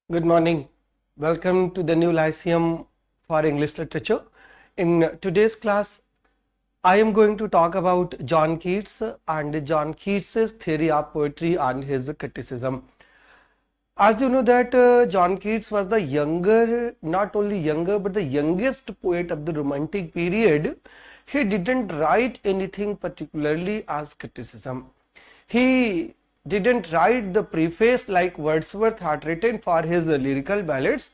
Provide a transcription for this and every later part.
Good morning. Welcome to the new Lyceum for English Literature. In today's class, I am going to talk about John Keats and John Keats's theory of poetry and his criticism. As you know that John Keats was the not only younger, but the youngest poet of the Romantic period. He didn't write anything particularly as criticism. He didn't write the preface like Wordsworth had written for his lyrical ballads,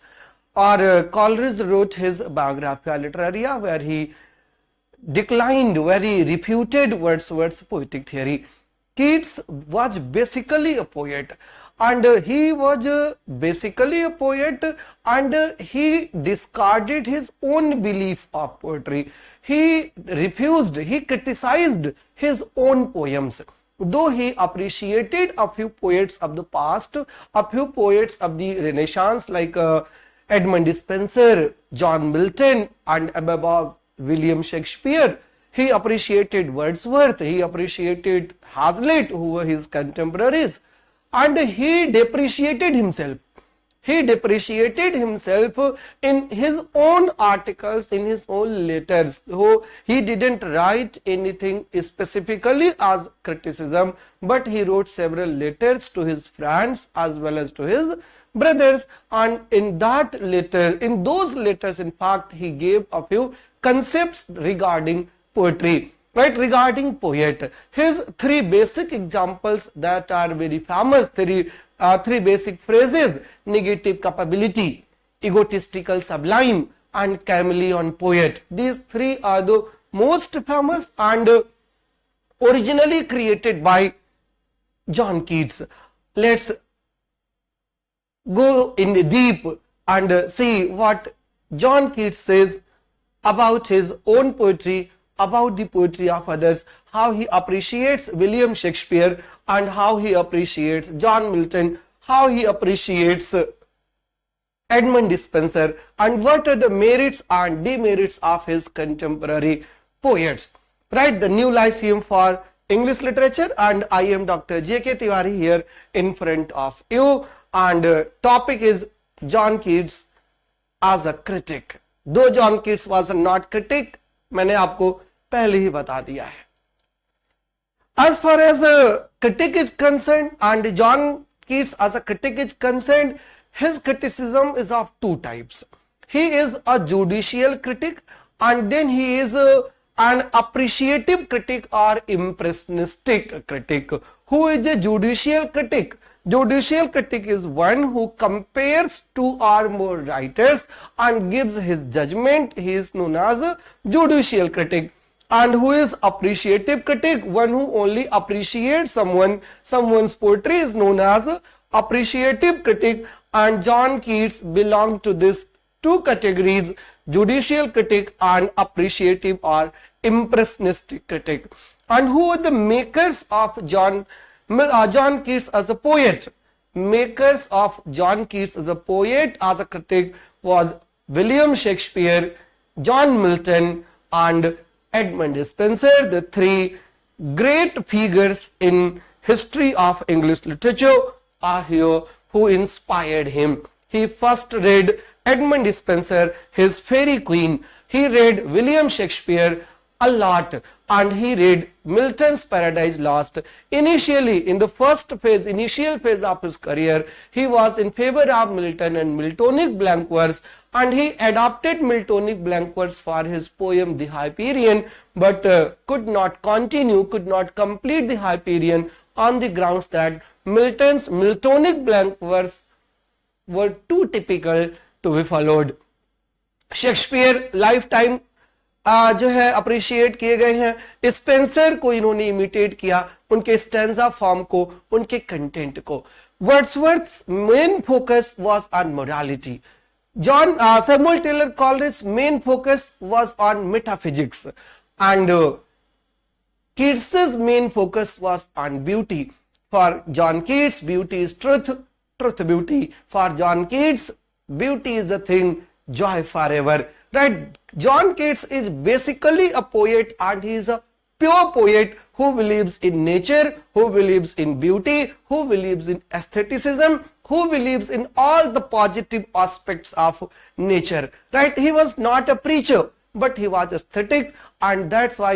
or Coleridge wrote his Biographia Literaria, where he refuted Wordsworth's poetic theory. Keats was basically a poet, and he discarded his own belief of poetry. He criticized his own poems. Though he appreciated a few poets of the past, a few poets of the Renaissance like Edmund Spenser, John Milton, and above all William Shakespeare, he appreciated Wordsworth, he appreciated Hazlitt, who were his contemporaries, and he depreciated himself. He depreciated himself in his own articles, in his own letters. So he didn't write anything specifically as criticism, but he wrote several letters to his friends as well as to his brothers. And in those letters, in fact, he gave a few concepts regarding poetry. Regarding poet, his three basic examples that are very famous, three basic phrases: negative capability, egotistical sublime, and chameleon poet. These three are the most famous and originally created by John Keats. Let's go in deep and see what John Keats says about his own poetry, about the poetry of others, how he appreciates William Shakespeare and how he appreciates John Milton, how he appreciates Edmund Spenser, and what are the merits and demerits of his contemporary poets. The new Lyceum for English Literature, and I am Dr. J.K. Tiwari here in front of you, and topic is John Keats as a critic. Though John Keats was not critic, मैंने आपको पहले ही बता दिया है. As far as the critic is concerned, and John Keats as a critic is concerned, his criticism is of two types. He is a judicial critic, and then he is an appreciative critic or impressionistic critic. Who is a judicial critic? Judicial critic is one who compares two or more writers and gives his judgment. He is known as a judicial critic. And who is appreciative critic? One who only appreciates someone's poetry is known as a appreciative critic. And John Keats belonged to these two categories: judicial critic and appreciative or impressionistic critic. And who are the makers of John Keats as a poet? Makers of John Keats as a poet, as a critic, was William Shakespeare, John Milton, and Edmund Spenser, the three great figures in history of English literature are here who inspired him. He first read Edmund Spenser, his Fairy Queen. He read William Shakespeare a lot, and he read Milton's Paradise Lost. Initially, in the initial phase of his career, he was in favor of Milton and Miltonic blank verse, and he adopted Miltonic blank verse for his poem The Hyperion, but could not complete The Hyperion on the grounds that Milton's Miltonic blank verse were too typical to be followed. Shakespeare life time जो है appreciate किए गए हैं. Spencer को इन्होंने imitate किया, उनके stanza form को, उनके कंटेंट को. Wordsworth's main focus was on morality. Samuel Taylor Coleridge's main focus was on metaphysics, and Keats's main focus was on beauty. For John Keats, beauty is truth, truth beauty. For John Keats, beauty is a thing, joy forever. John Keats is basically a poet, and he is a pure poet who believes in nature, who believes in beauty, who believes in aestheticism, who believes in all the positive aspects of nature, right? He was not a preacher, but he was aesthetic, and that's why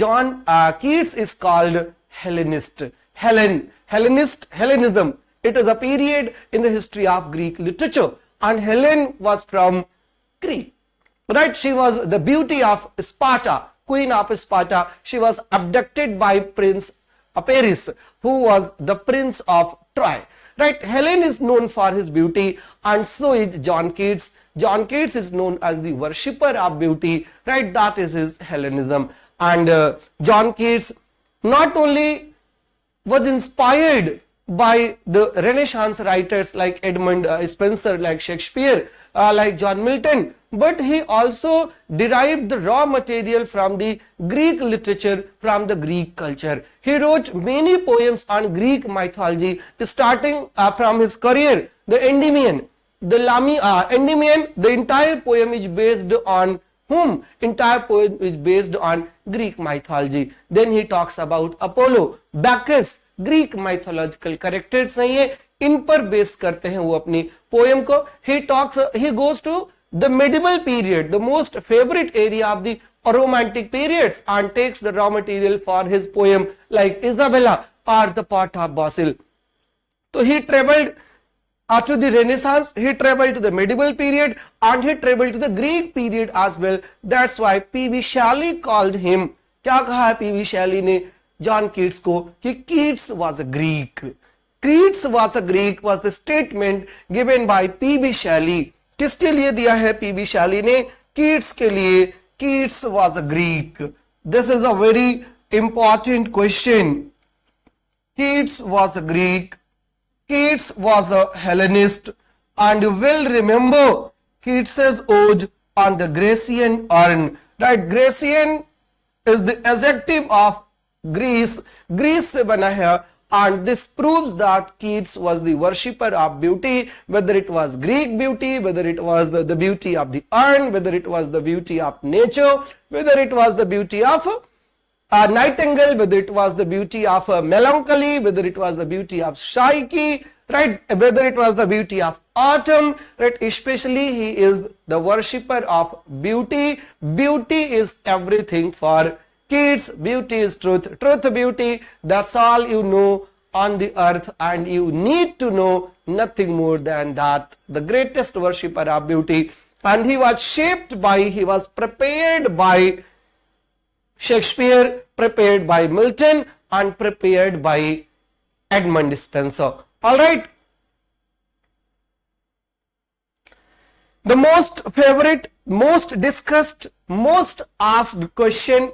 John Keats is called Hellenist. Hellenism. It is a period in the history of Greek literature, and Helen was from Crete, right? She was the beauty of Sparta, queen of Sparta. She was abducted by Prince Paris, who was the prince of Troy. Right, Helen is known for his beauty, and so is John Keats. John Keats is known as the worshipper of beauty, right? That is his Hellenism. And John Keats not only was inspired by the Renaissance writers like Edmund Spenser, like Shakespeare, like John Milton, but he also derived the raw material from the Greek literature, from the Greek culture. He wrote many poems on Greek mythology, starting from his career, the Endymion. Endymion, the entire poem is based on whom? Entire poem is based on Greek mythology. Then he talks about Apollo, Bacchus, Greek mythological characters हैं ये, इन पर base करते हैं वो अपनी poem को. He goes to the medieval period, the most favorite area of the romantic periods, and takes the raw material for his poem like Isabella or the Pot of Basil. So he traveled to the Renaissance, he traveled to the medieval period, and he traveled to the Greek period as well. That's why P.B. Shelley called him, क्या कहा है P.B. Shelley ने John Keats को, कि Keats was a Greek. Keats was a Greek was the statement given by P.B. Shelley. किसके लिए दिया है P.B. Shelley ने? Keats के लिए. Keats was a Greek. This is a very important question. Keats was a Greek. Keats was a Hellenist, and you will remember Keats's ode on the Grecian urn. Right, Grecian is the adjective of Greece. Greece से बना है, and this proves that Keats was the worshipper of beauty, whether it was Greek beauty, whether it was the beauty of the urn, whether it was the beauty of nature, whether it was the beauty of nightingale, whether it was the beauty of melancholy, whether it was the beauty of Psyche, right? Whether it was the beauty of autumn, right? Especially he is the worshipper of beauty. Beauty is everything for Keats. Beauty is truth. Truth, beauty, that's all you know on the earth, and you need to know nothing more than that. The greatest worshipper of beauty. And he was shaped by, he was prepared by Shakespeare, prepared by Milton, and prepared by Edmund Spenser. All right. The most favorite, most discussed, most asked question,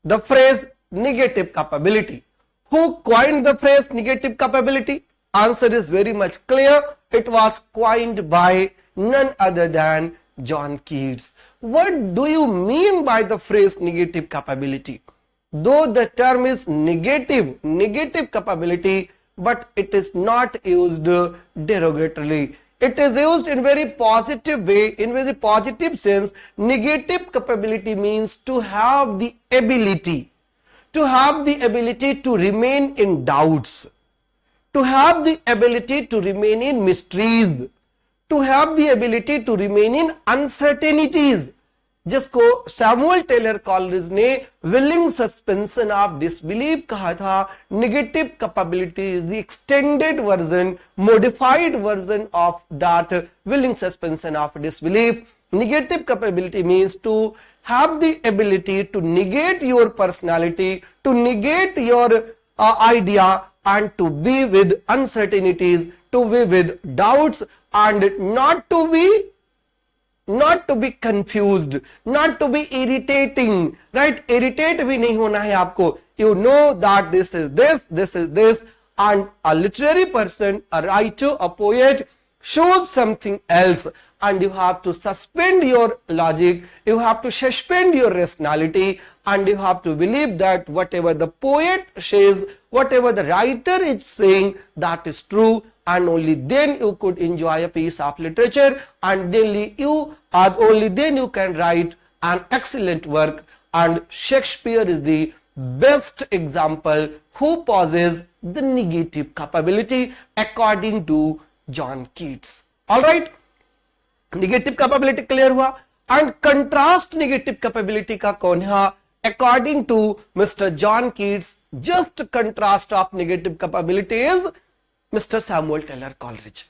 the phrase negative capability. Who coined the phrase negative capability? Answer is very much clear. It was coined by none other than John Keats. What do you mean by the phrase negative capability? Though the term is negative capability, but it is not used derogatorily. It is used in very positive way, in very positive sense. Negative capability means to have the ability to remain in doubts, to have the ability to remain in mysteries, to have the ability to remain in uncertainties, जिसको Samuel Taylor Coleridge ने willing suspension of disbelief कहा था. Negative capability is the extended version, modified version of that willing suspension of disbelief. Negative capability means to have the ability to negate your personality, to negate your idea, and to be with uncertainties, to be with doubts, and not to be confused, not to be irritating, right? Irritate bhi nahi hona hai aapko. You know that this is this, and a literary person, a writer, a poet shows something else, and you have to suspend your logic, you have to suspend your rationality, and you have to believe that whatever the poet says, whatever the writer is saying, that is true, and only then you could enjoy a piece of literature, and only then you can write an excellent work. and Shakespeare is the best example who possesses the negative capability according to John Keats. Alright, negative capability clear हुआ, and contrast negative capability का कौन है? According to Mr. John Keats, just contrast of negative capability is Mr. Samuel Taylor Coleridge.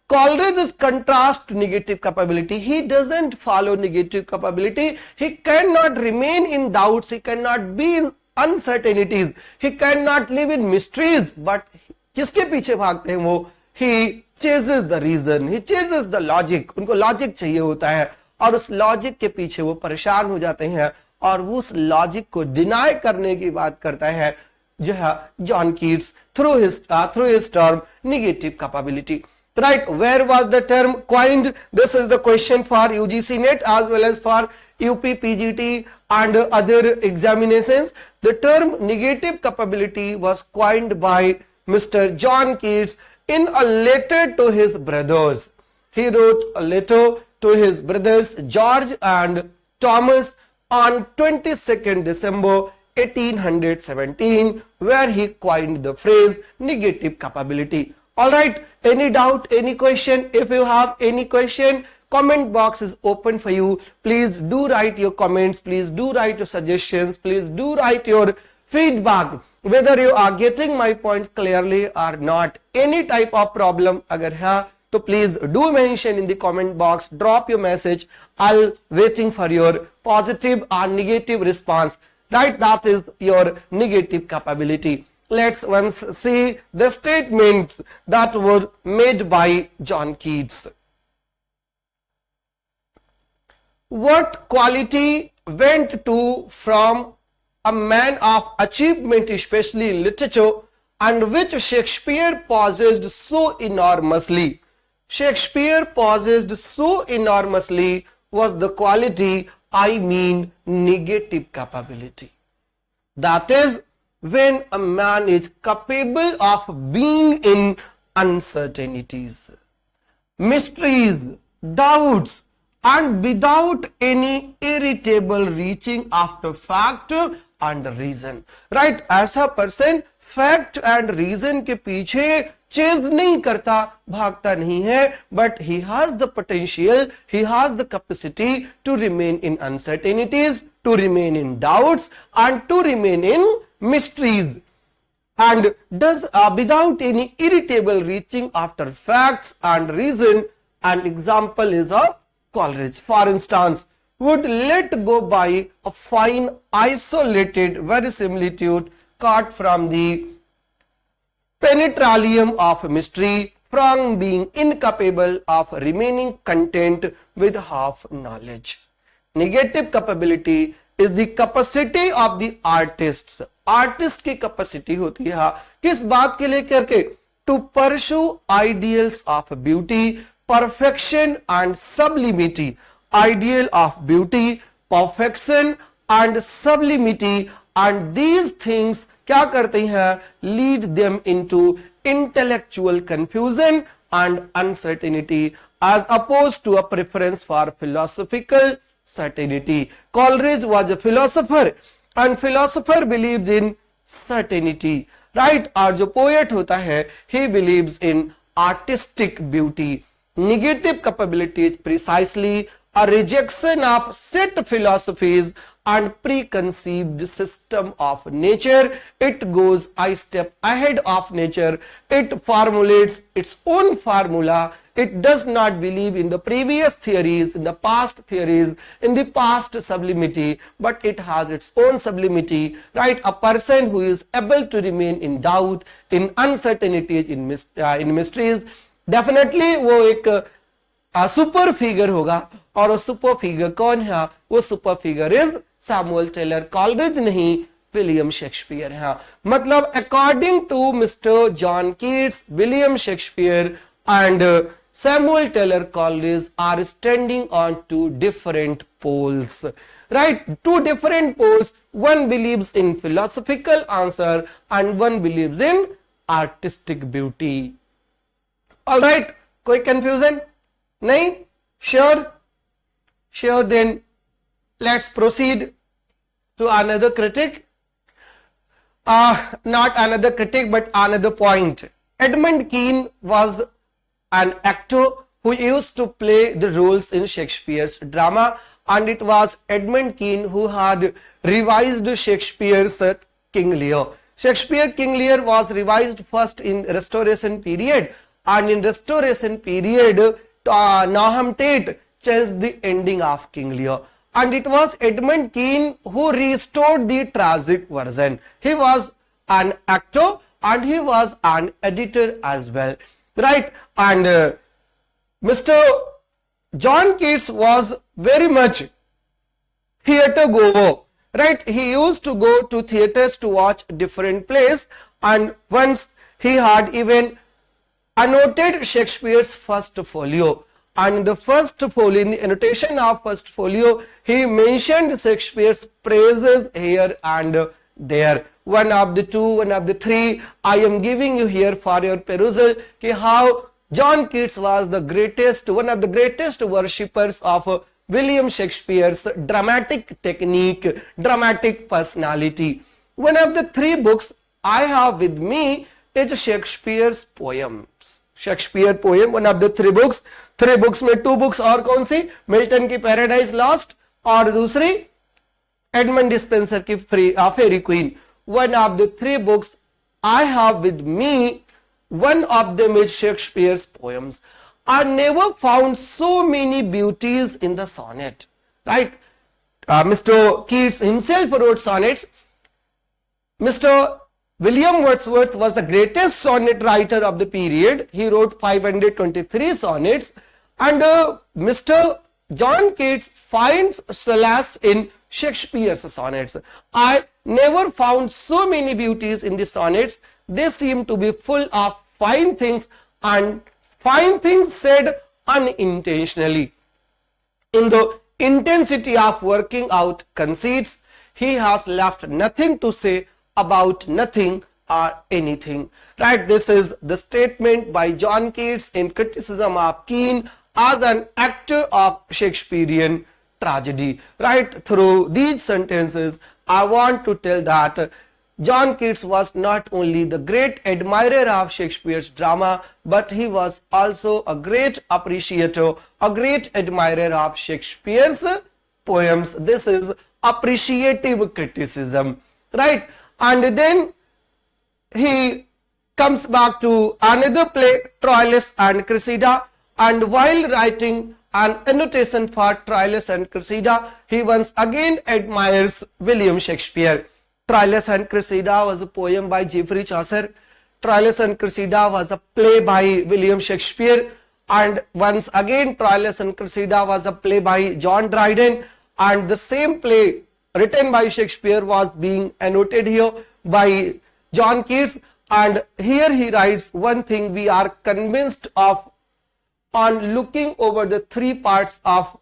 Coleridge is contrast to negative capability. He doesn't follow negative capability. He cannot remain in doubts. He cannot be in uncertainties. He cannot live in mysteries. But किसके पीछे भागते हैं वो? He chases the reason. He chases the logic. उनको logic चाहिए होता है और उस logic के पीछे वो परेशान हो जाते हैं और वो उस logic को deny करने की बात करता है जो है John Keats through his term negative capability. Right, where was the term coined? This is the question for UGC NET as well as for UP PGT and other examinations. The term negative capability was coined by Mr. John Keats in a letter to his brothers. He wrote a letter to his brothers George and Thomas on 22nd December 1817, where he coined the phrase negative capability. Alright, any doubt, any question? If you have any question, comment box is open for you. Please do write your comments, please do write your suggestions, please do write your feedback, whether you are getting my points clearly or not. Any type of problem agar hai, तो please do mention in the comment box, drop your message. I'll waiting for your positive or negative response. Right, that is your negative capability. Let's once see the statements that were made by John Keats. What quality went to from a man of achievement, especially in literature, and which Shakespeare possessed so enormously? Shakespeare possessed so enormously was the quality, I mean negative capability. That is, when a man is capable of being in uncertainties, mysteries, doubts, and without any irritable reaching after fact and reason. Right? ऐसा person fact and reason के पीछे chase नहीं करता, भागता नहीं है, but he has the potential, he has the capacity to remain in uncertainties, to remain in doubts, and to remain in mysteries, and does without any irritable reaching after facts and reason. An example is a Coleridge, for instance, would let go by a fine isolated verisimilitude caught from the penetralium of mystery, from being incapable of remaining content with half knowledge. Negative capability is the capacity of the artists. Artist की capacity होती है किस बात के लिए करके? To pursue ideals of beauty, perfection and sublimity. Ideal of beauty, perfection and sublimity, and these things क्या करते हैं? Lead them into intellectual confusion and uncertainty as opposed to a preference for philosophical certainty. Coleridge was a philosopher and philosopher believes in certainty, right? और जो poet होता है he believes in artistic beauty. Negative capability is precisely a rejection of set philosophies and preconceived system of nature. It goes a step ahead of nature. It formulates its own formula. It does not believe in the previous theories, in the past theories, in the past sublimity, but it has its own sublimity, right? A person who is able to remain in doubt, in uncertainties, in mysteries, definitely वो एक super figure होगा. और वो super figure कौन है? वो super figure is Samuel Taylor Coleridge, नहीं William Shakespeare है. मतलब according to Mister John Keats, William Shakespeare and Samuel Taylor Coleridge are standing on two different poles, right? Two different poles. One believes in philosophical answer and one believes in artistic beauty. All right, कोई confusion? नहीं? Sure? Then let's proceed. to another critic, not another critic but another point. Edmund Kean was an actor who used to play the roles in Shakespeare's drama, and it was Edmund Kean who had revised Shakespeare's King Lear. Shakespeare King Lear was revised first in Restoration period, and in Restoration period Nahum Tate changed the ending of King Lear, and it was Edmund Kean who restored the tragic version. He was an actor and he was an editor as well, right? And Mr. John Keats was very much theatre goer, right? He used to go to theatres to watch different plays, and once he had even annotated Shakespeare's first folio, and in the first folio, in the annotation of first folio, he mentioned Shakespeare's praises here and there. One of the two, one of the three, I am giving you here for your perusal, how John Keats was the greatest, one of the greatest worshippers of William Shakespeare's dramatic technique, dramatic personality. One of the three books I have with me is Shakespeare's poems. Shakespeare poem, one of the three books में two books और कौन सी, Milton की paradise lost और दूसरी Edmund dispenser की फेरी queen. One of the three books I have with me, one of them is Shakespeare's poems. I never found so many beauties in the sonnet, right? Mr. Keats himself wrote sonnets. Mr. William Wordsworth was the greatest sonnet writer of the period. He wrote 523 sonnets, and Mr. John Keats finds solace in Shakespeare's sonnets. I never found so many beauties in the sonnets. They seem to be full of fine things, and fine things said unintentionally. In the intensity of working out conceits, he has left nothing to say about nothing or anything, right? This is the statement by John Keats in criticism of Kean as an actor of Shakespearean tragedy, right? Through these sentences, I want to tell that John Keats was not only the great admirer of Shakespeare's drama, but he was also a great appreciator, a great admirer of Shakespeare's poems. This is appreciative criticism, right? And then he comes back to another play, Troilus and Cressida, and while writing an annotation for Troilus and Cressida, he once again admires William Shakespeare. Troilus and Cressida was a poem by Geoffrey Chaucer. Troilus and Cressida was a play by William Shakespeare, and once again Troilus and Cressida was a play by John Dryden, and the same play written by Shakespeare was being annotated here by John Keats. And here he writes, one thing we are convinced of on looking over the three parts of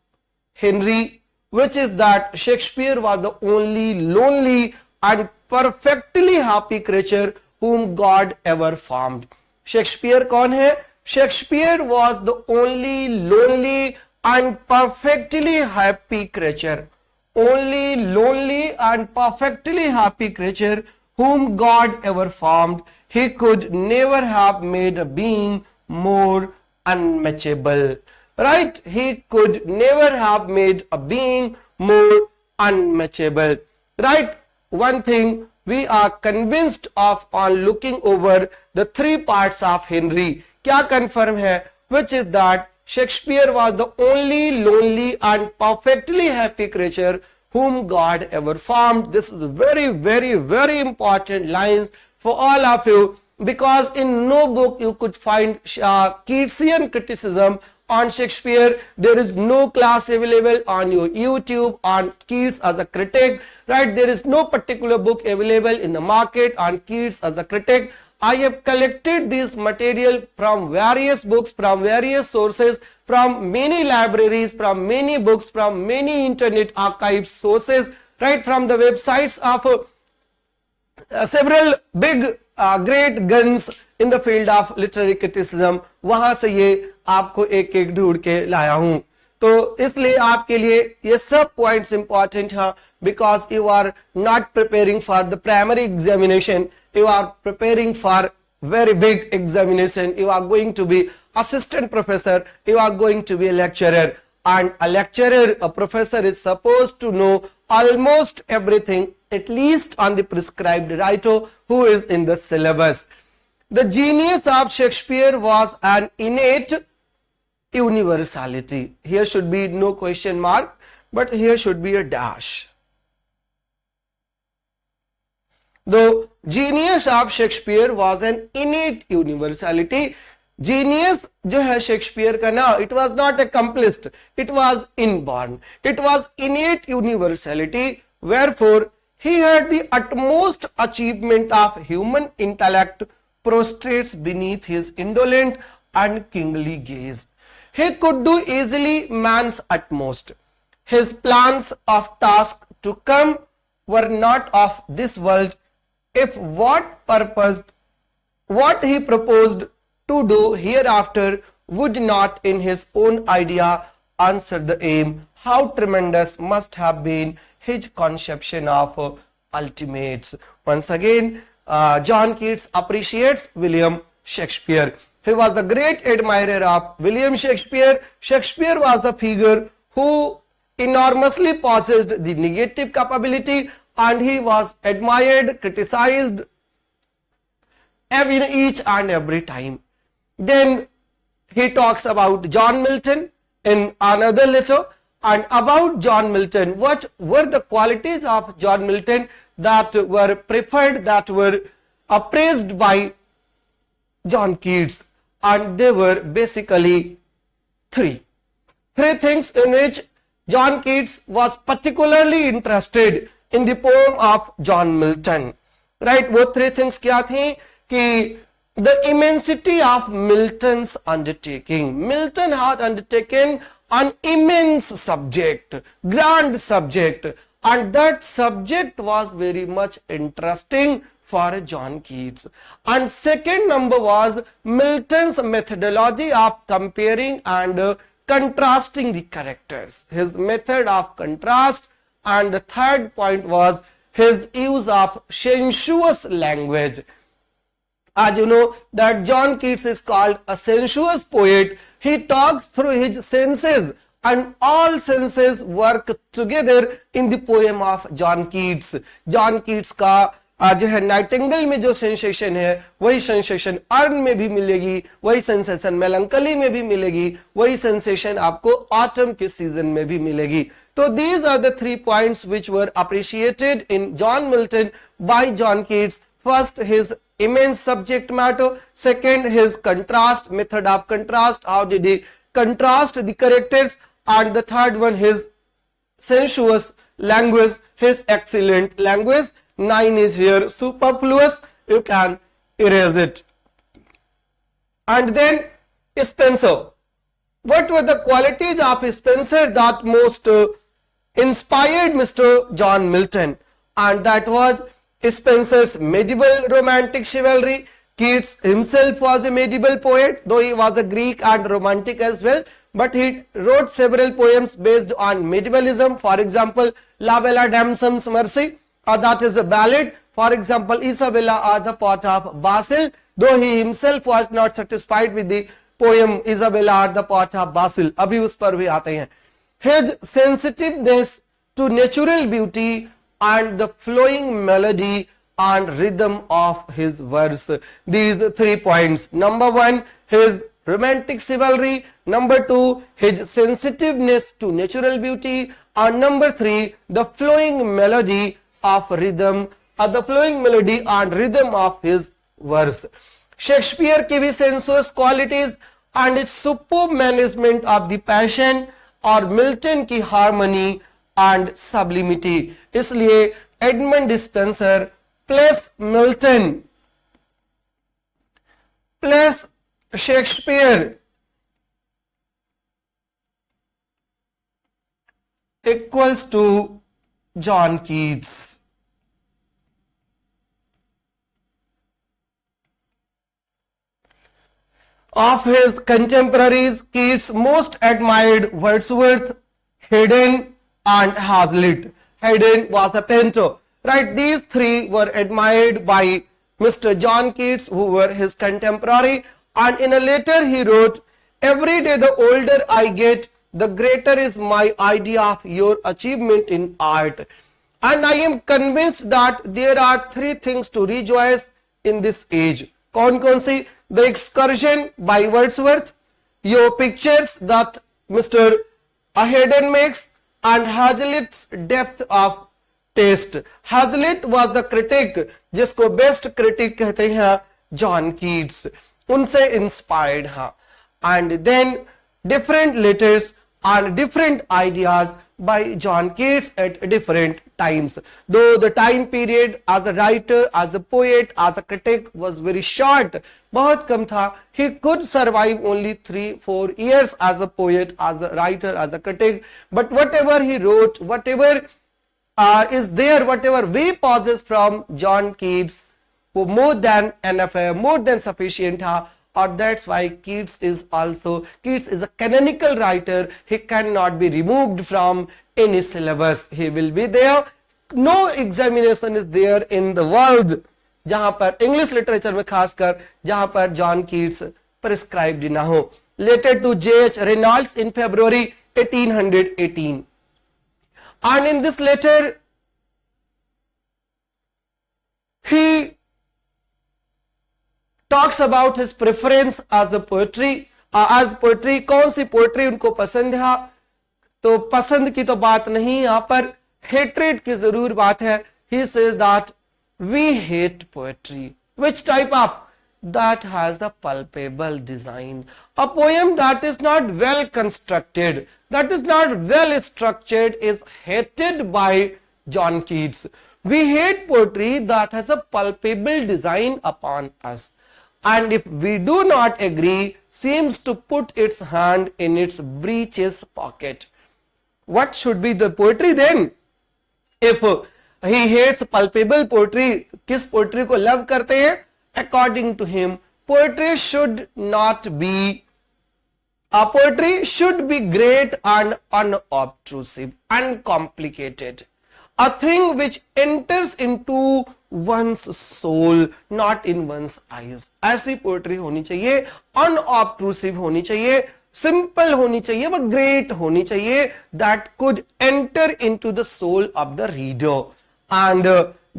Henry, which is that Shakespeare was the only lonely and perfectly happy creature whom God ever formed. Shakespeare कौन है? Shakespeare was the only lonely and perfectly happy creature. Only lonely and perfectly happy creature whom God ever formed. He could never have made a being more unmatchable, right? He could never have made a being more unmatchable, right? One thing we are convinced of on looking over the three parts of Henry, क्या confirm है? Which is that Shakespeare was the only lonely and perfectly happy creature whom God ever formed. This is very, very, very important lines for all of you, because in no book you could find Keatsian criticism on Shakespeare. There is no class available on your YouTube on Keats as a critic, right? There is no particular book available in the market on Keats as a critic. I have collected this material from various books, from various sources, from many libraries, from many books, from many internet archive sources, right? From the websites of several big great guns in the field of literary criticism. वहां से ये आपको एक एक ढूंढ के लाया हूं. तो इसलिए आपके लिए ये सब पॉइंट्स इंपॉर्टेंट है, because you are not preparing for the primary examination, you are preparing for very big examination. You are going to be assistant professor, you are going to be a lecturer, and a lecturer, a professor is supposed to know almost everything, at least on the prescribed writer who is in the syllabus. The genius of Shakespeare was an innate universality. Here should be no question mark, but here should be a dash. The genius of Shakespeare was an innate universality. Genius जो है Shakespeare का ना, it was not accomplished, it was inborn, it was innate universality, wherefore he had the utmost achievement of human intellect prostrates beneath his indolent and kingly gaze. He could do easily man's utmost. His plans of task to come were not of this world, if what he proposed to do hereafter would not in his own idea answer the aim, how tremendous must have been his conception of ultimates. Once again, John Keats appreciates William Shakespeare. He was the great admirer of William Shakespeare. Shakespeare was the figure who enormously possessed the negative capability, and he was admired, criticized each and every time. Then he talks about John Milton in another letter, and about John Milton, what were the qualities of John Milton that were preferred, that were appraised by John Keats, and they were basically three things in which John Keats was particularly interested in the poem of John Milton. Right? वो three things क्या थी कि the immensity of Milton's undertaking. Milton had undertaken an immense subject, grand subject, and that subject was very much interesting for John Keats. And second number was Milton's methodology of comparing and contrasting the characters, his method of contrast. And the third point was his use of sensuous language. As you know that John Keats is called a sensuous poet. He talks through his senses, and all senses work together in the poem of John Keats. John Keats का जो है Nightingale में जो sensation है वही sensation earn में भी मिलेगी, वही सेंसेशन मेलंकली में भी मिलेगी, वही सेंसेशन आपको ऑटम के सीजन में भी मिलेगी. So these are the 3 points which were appreciated in John Milton by John Keats. First, his immense subject matter. Second, his contrast, method of contrast. How did he contrast the characters? And the third one, his sensuous language, his excellent language. 9 is here superfluous. You can erase it. And then Spenser. What were the qualities of Spenser that most inspired Mr. John Milton? And that was Spenser's medieval romantic chivalry. Keats himself was a medieval poet, though he was a Greek and romantic as well, but he wrote several poems based on medievalism. For example, La Bella Damson's Mercy, that is a ballad. For example, Isabella at the Pot of Basil, though he himself was not satisfied with the poem Isabella at the Pot of Basil. अभी उस पर भी आते हैं. His sensitiveness to natural beauty and the flowing melody and rhythm of his verse. These 3 points. Number 1, his romantic chivalry. Number 2, his sensitiveness to natural beauty. And number 3, the flowing melody of rhythm, the flowing melody and rhythm of his verse. Shakespeare की भी sensuous qualities and its superb management of the passion, और Milton की harmony and sublimity. इसलिए Edmund Spenser plus Milton plus Shakespeare equals to John Keats. Of his contemporaries, Keats most admired Wordsworth, Haydn, and Hazlitt. Haydn was a painter, right? These three were admired by Mr. John Keats, who were his contemporary, and in a letter he wrote, "Every day the older I get, the greater is my idea of your achievement in art. And I am convinced that there are three things to rejoice in this age." कौन सी? The Excursion by Wordsworth, your pictures that Mr. Haydn makes, and Hazlitt's depth of taste. Hazlitt was the critic, जिसको best critic कहते हैं John Keats, उनसे inspired है. And then different letters and different ideas by John Keats at different times. Though the time period as a writer, as a poet, as a critic was very short, बहुत कम था, he could survive only 3-4 years as a poet, as a writer, as a critic. But whatever he wrote, whatever is there, whatever we possess from John Keats, वो more than enough है, more than sufficient था. Or that's why Keats is a canonical writer. He cannot be removed from any syllabus. He will be there. No examination is there in the world जहां पर English literature में खासकर जहां पर John Keats prescribed ना हो. Letter to J.H. Reynolds in February 1818. And in this letter he talks about his preference as the poetry, as poetry. कौन सी poetry उनको पसंद है? तो पसंद की तो बात नहीं, यहाँ पर hatred की जरूर बात है. He says that we hate poetry. Which type of? That has a palpable design. A poem that is not well constructed, that is not well structured, is hated by John Keats. We hate poetry that has a palpable design upon us. And if we do not agree, seems to put its hand in its breeches pocket. What should be the poetry then? If he hates palpable poetry, किस poetry को love करते हैं? According to him, poetry should not be, poetry should be great and unobtrusive, uncomplicated. A thing which enters into one's soul, not in one's eyes. ऐसी poetry होनी चाहिए, unobtrusive होनी चाहिए, simple होनी चाहिए, but great होनी चाहिए, that could enter into the soul of the reader and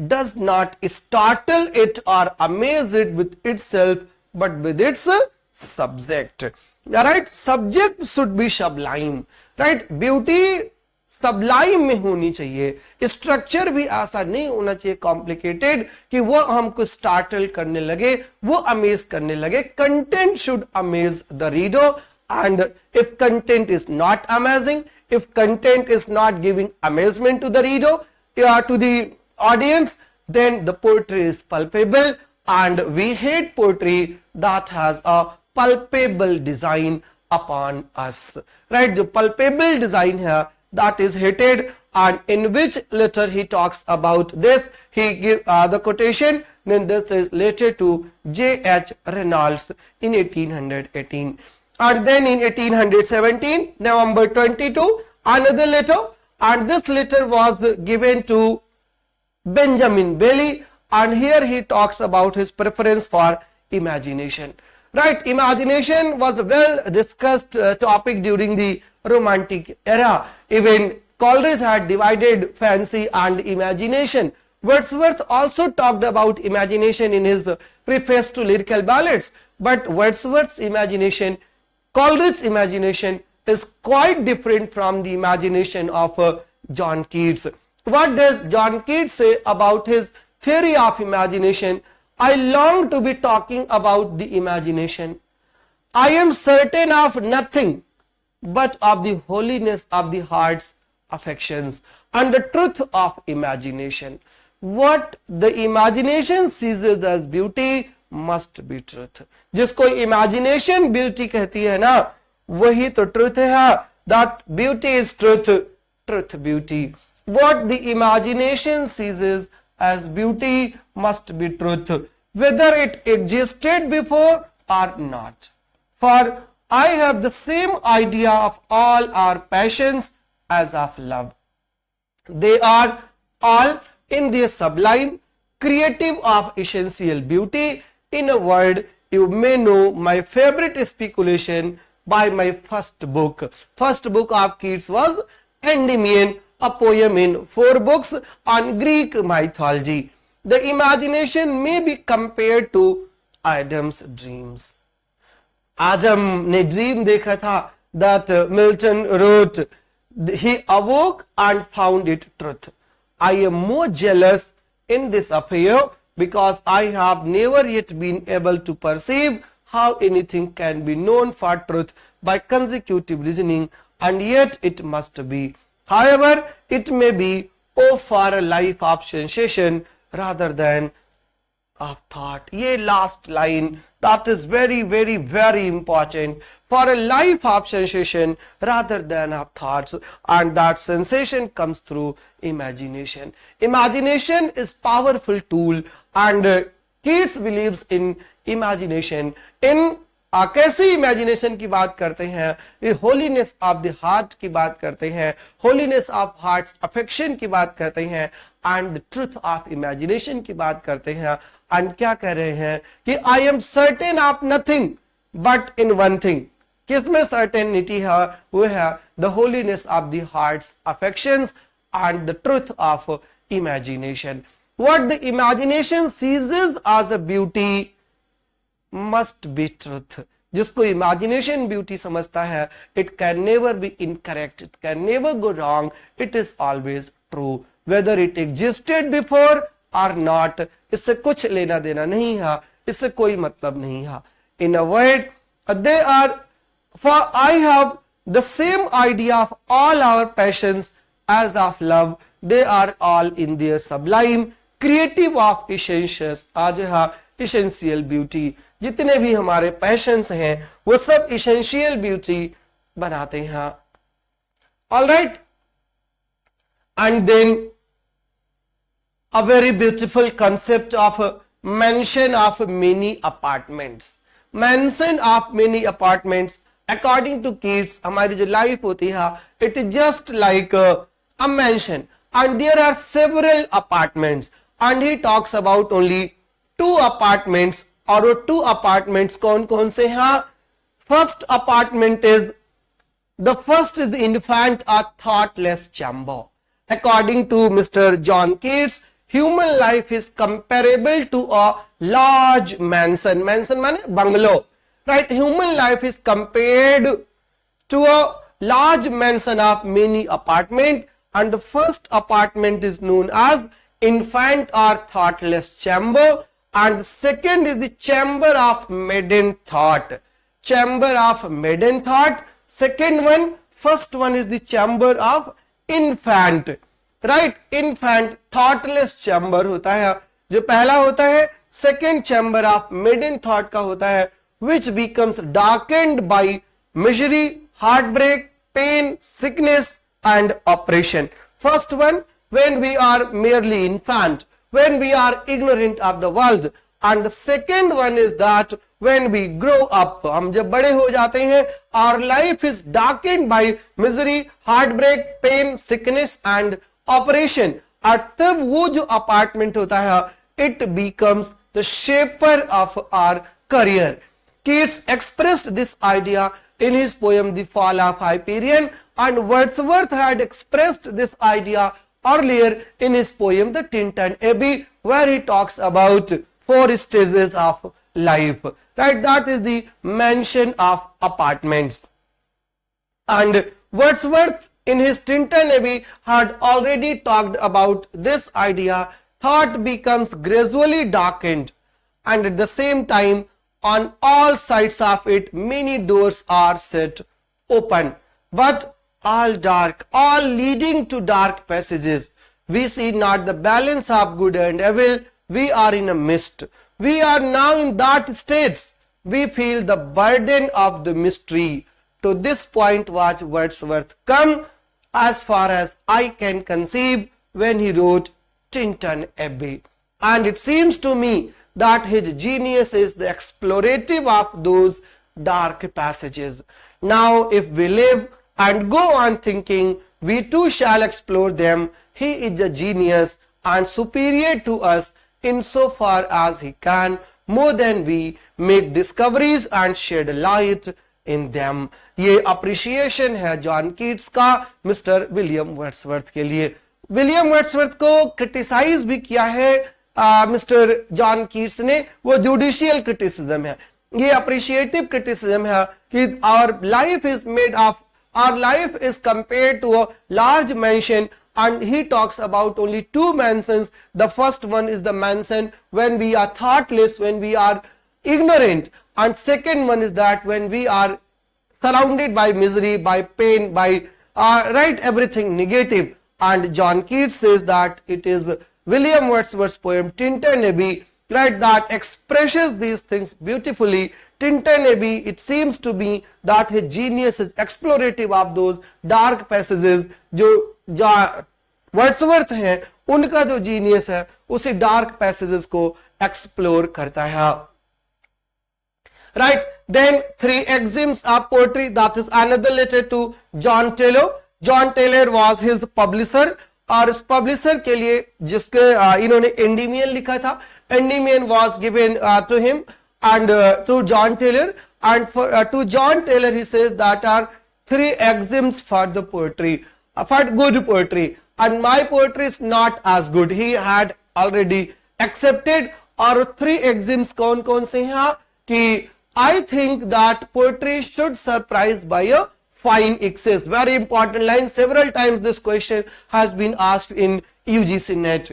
does not startle it or amaze it with itself, but with its subject. Right? Subject should be sublime. Right? Beauty Sublime में होनी चाहिए. Structure भी ऐसा नहीं होना चाहिए complicated कि वो हमको स्टार्टल करने लगे, वो अमेज करने लगे. Content should amaze the reader, and if content is not amazing, if content is not giving amazement to the reader, to the audience, then the poetry is palpable, and we hate poetry that has a palpable design upon us. Right? The palpable design here, that is hated. And in which letter he talks about this? He gives the quotation. Then this is letter to J.H. Reynolds in 1818. And then in 1817, November 22, another letter. And this letter was given to Benjamin Bailey. And here he talks about his preference for imagination. Right? Imagination was a well discussed topic during the Romantic era. Even Coleridge had divided fancy and imagination. Wordsworth also talked about imagination in his preface to Lyrical Ballads. But Wordsworth's imagination, Coleridge's imagination, is quite different from the imagination of John Keats. What does John Keats say about his theory of imagination? I long to be talking about the imagination. I am certain of nothing but of the holiness of the heart's affections and the truth of imagination. What the imagination seizes as beauty must be truth. जिसको imagination beauty कहती है ना, वही तो truth है. That beauty is truth, truth beauty. What the imagination seizes as beauty must be truth, whether it existed before or not. For I have the same idea of all our passions as of love. They are all in their sublime, creative of essential beauty. In a word, you may know my favorite speculation by my first book. First book of Keats was Endymion, a poem in 4 books on Greek mythology. The imagination may be compared to Adam's dreams. Adam ने dream देखा था that Milton wrote, he awoke and found it truth. I am more jealous in this affair because I have never yet been able to perceive how anything can be known for truth by consecutive reasoning, and yet it must be. However, it may be, oh, for a life of sensation rather than of thought. Ye last line, that is very, very, very important. For a life of sensation rather than of thoughts, and that sensation comes through imagination. Imagination is powerful tool, and Keats believes in imagination. In कैसी imagination की बात करते हैं, ये holiness of the heart की बात करते हैं, होलीनेस ऑफ हार्ट्स अफेक्शन की बात करते हैं, and the truth of imagination की बात करते हैं. एंड क्या कह रहे हैं कि I am certain of nothing but in one thing. किसमें सर्टेनिटी है? वो है the holiness of the heart's affections and the truth of imagination. What the imagination seizes as a beauty must be truth. जिसको imagination beauty समझता है, it can never be incorrect, it can never go wrong, it is always true, whether it existed before or not. इससे कुछ लेना देना नहीं है, इससे कोई मतलब नहीं है. In a word, they are, for I have the same idea of all our passions as of love. They are all in their sublime, creative of essentials. आज है essential beauty. जितने भी हमारे पैशंस हैं वो सब essential beauty बनाते हैं. All right, and then a very beautiful concept of mansion of many apartments. Mansion of many apartments, according to Keats, हमारी जो लाइफ होती है, it is just like a mansion, and there are several apartments, and he talks about only 2 apartments. और वो 2 apartments कौन कौन से हैं? First apartment is, the first is the infant or thoughtless chamber. According to Mr. John Keats, human life is comparable to a large mansion. Mansion माने bungalow, right? Human life is compared to a large mansion of many apartments, and the first apartment is known as infant or thoughtless chamber, and the second is the chamber of maiden thought. Chamber of maiden thought. Second one, first one is the chamber of infant, right? Infant thoughtless chamber होता है जो पहला होता है. Second chamber of maiden thought का होता है, which becomes darkened by misery, heartbreak, pain, sickness and oppression. First one, when we are merely infant, when we are ignorant of the world, and the second one is that when we grow up, हम जब बड़े हो जाते हैं, our life is darkened by misery, heartbreak, pain, sickness and oppression. और तब वो जो apartment होता है, it becomes the shaper of our career. Keats expressed this idea in his poem The Fall of Hyperion, and Wordsworth had expressed this idea earlier in his poem The Tinton Abbey, where he talks about 4 stages of life, right? That is the mansion of apartments. And Wordsworth in his Tinton Abbey had already talked about this idea. Thought becomes gradually darkened, and at the same time on all sides of it many doors are set open, but all dark, all leading to dark passages. We see not the balance of good and evil. We are in a mist. We are now in that states. We feel the burden of the mystery. To this point was Wordsworth come, as far as I can conceive, when he wrote Tinton Abbey. And it seems to me that his genius is the explorative of those dark passages. Now if we live and go on thinking, we too shall explore them. He is a genius and superior to us insofar as he can more than we make discoveries and shed light in them. ये appreciation है John Keats का mister William Wordsworth के लिए. William Wordsworth को criticise भी किया है mister John Keats ने. वो जुडिशियल क्रिटिसिज्म है, ये अप्रिशिएटिव क्रिटिसिज्म है कि our life is made of, our life is compared to a large mansion, and he talks about only two mansions. The first one is the mansion when we are thoughtless, when we are ignorant, and second one is that when we are surrounded by misery, by pain, by right, everything negative. And John Keats says that it is William Wordsworth's poem Tinternaby, right, that expresses these things beautifully. Tinternaby, it seems to be that his genius is explorative of those dark passages. जो Wordsworth है उनका जो genius है उसी dark passages को explore करता है. Right, then 3 axioms of poetry, that is another letter to John Taylor. John Taylor was his publisher, और इस पब्लिशर के लिए जिसके इन्होंने एंडीमियन लिखा था, Endymion was given to him and to John Taylor, and for to John Taylor he says that are 3 axioms for the poetry, for good poetry, and my poetry is not as good. He had already accepted. और 3 axioms कौन कौन से हैं कि I think that poetry should surprise by a fine excess. Very important line. Several times this question has been asked in UGC NET.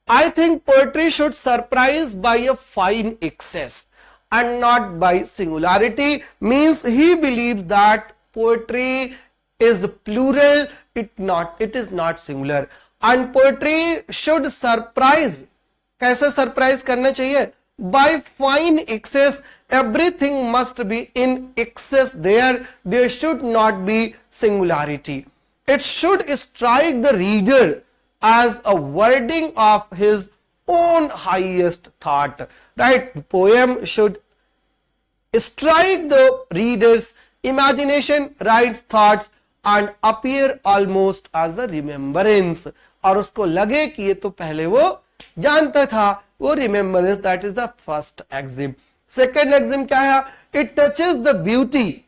I think poetry should surprise by a fine excess and not by singularity. Means he believes that poetry is plural, it is not singular, and poetry should surprise. कैसे surprise करना चाहिए? By fine excess. Everything must be in excess there should not be singularity. It should strike the reader as a wording of his own highest thought. Right, poem should strike the reader's imagination, right thoughts, and appear almost as a remembrance. और उसको लगे कि ये तो पहले वो जानता था, वो remembrance. That is the first axiom. Second axiom क्या है? It touches the beauty.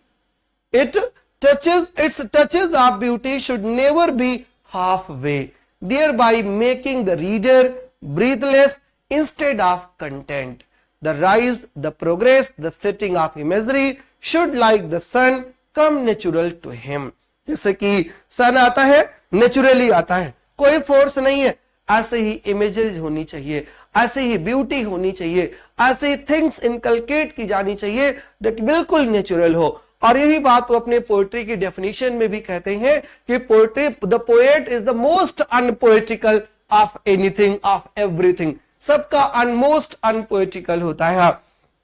Its touches of beauty should never be halfway, thereby making the reader breathless instead of content. The rise, the progress, the setting of imagery should, like the sun, come natural to him. जैसे कि सन आता है, naturally आता है, कोई force नहीं है. ऐसे ही इमेजेस होनी चाहिए, ऐसे ही ब्यूटी होनी चाहिए, ऐसे ही थिंग्स इनकलकेट की जानी चाहिए जो बिल्कुल नेचुरल हो. और यही बात वो अपने पोएट्री की डेफिनेशन में भी कहते हैं कि poetry, the poet is the most unpoetical of anything, of everything. सबका अनमोस्ट अनपोएटिकल होता है.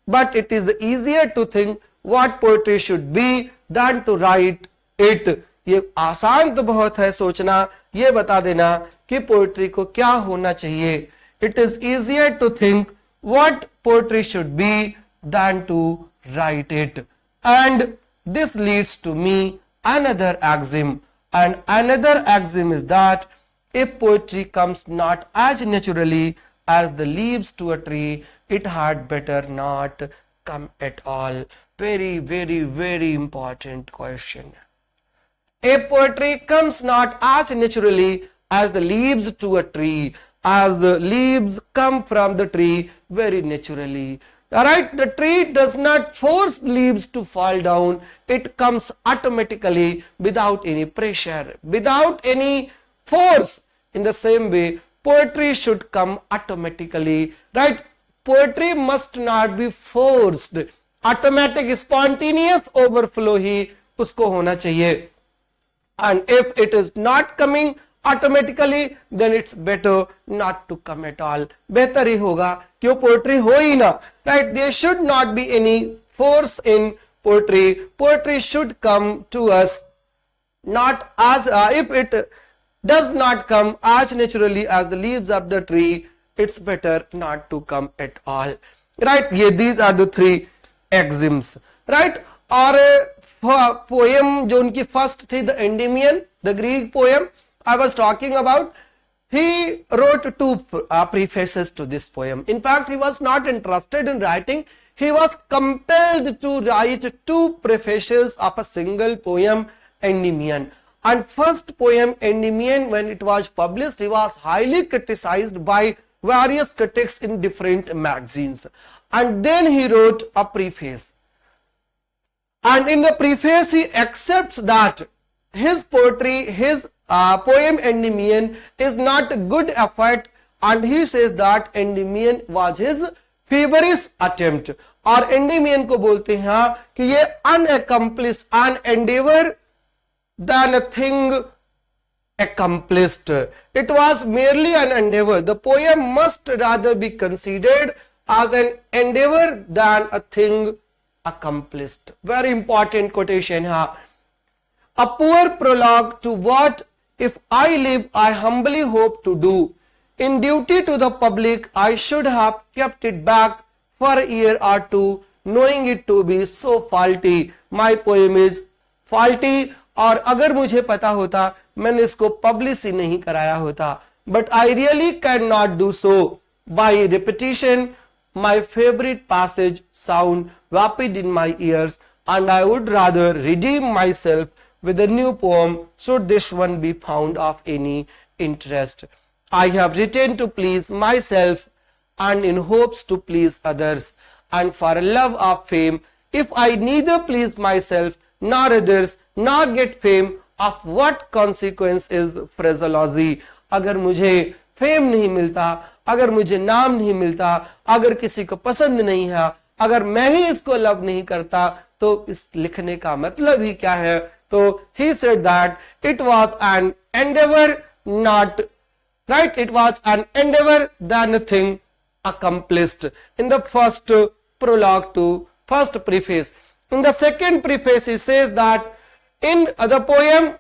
But it is easier to think what poetry should be than to write it. ये आसान तो बहुत है सोचना, ये बता देना कि पोएट्री को क्या होना चाहिए. It is easier to think what poetry should be than to write it. And this leads to me another axiom. And another axiom is that if poetry comes not as naturally as the leaves to a tree, it had better not come at all. Very, very, very important question. If poetry comes not as naturally as the leaves to a tree, as the leaves come from the tree very naturally. Alright, the tree does not force leaves to fall down. It comes automatically without any pressure, without any force. In the same way, poetry should come automatically. Right? Poetry must not be forced. Automatic, spontaneous overflow ही उसको होना चाहिए. And if it is not coming automatically, then it's better not to come at all. बेहतर ही होगा कि वो poetry हो ही ना. Right? There should not be any force in poetry. Poetry should come to us not as if it does not come as naturally as the leaves of the tree, it's better not to come at all. Right? Yeah, these are the three axioms. Right. और poem जो उनकी first थी, the Endymion, the Greek poem I was talking about, he wrote two prefaces to this poem. In fact, he was not interested in writing. He was compelled to write two prefaces of a single poem, Endymion. And first poem, Endymion, when it was published, he was highly criticized by various critics in different magazines. And then he wrote a preface. And in the preface, he accepts that his poetry, his poem Endymion is not a good effort, and he says that Endymion was his feverish attempt. और Endymion को बोलते हैं कि ये unaccomplished, an endeavor than a thing accomplished. It was merely an endeavor. The poem must rather be considered as an endeavor than a thing accomplished. Very important quotation here. A poor prologue to what if I live I humbly hope to do. In duty to the public I should have kept it back for a year or two, knowing it to be so faulty. My poem is faulty. और अगर मुझे पता होता मैंने इसको publish ही नहीं कराया होता. But I really cannot do so. By repetition my favorite passage sound vapid in my ears, and I would rather redeem myself with a new poem should this one be found of any interest. I have written to please myself and in hopes to please others, and for love of fame. If I neither please myself nor others nor get fame, of what consequence is phraseology. अगर मुझे fame नहीं मिलता, अगर मुझे नाम नहीं मिलता, अगर किसी को पसंद नहीं है, अगर मैं ही इसको लव नहीं करता, तो इस लिखने का मतलब ही क्या है. So he said that it was an endeavor, not right. It was an endeavor than a thing accomplished. In the first prologue to first preface. In the second preface, he says that in the poem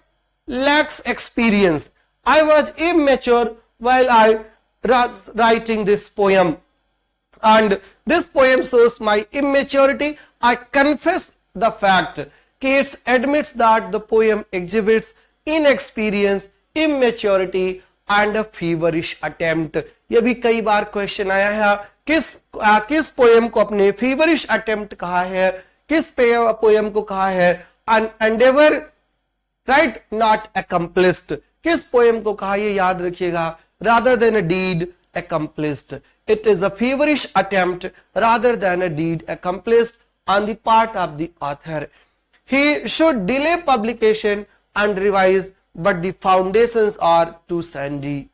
lacks experience. I was immature while I was writing this poem, and this poem shows my immaturity. I confess the fact. Keats admits that the poem exhibits inexperience, immaturity and a feverish attempt. ये भी कई बार question आया है, किस poem को अपने feverish attempt कहा है, किस पोएम को कहा है an endeavor, right, not accomplished. किस पोएम को कहा, ये याद रखिएगा, rather than a deed accomplished. It is a feverish attempt rather than a deed accomplished on the part of the author. He should delay publication and revise, but the foundations are too sandy.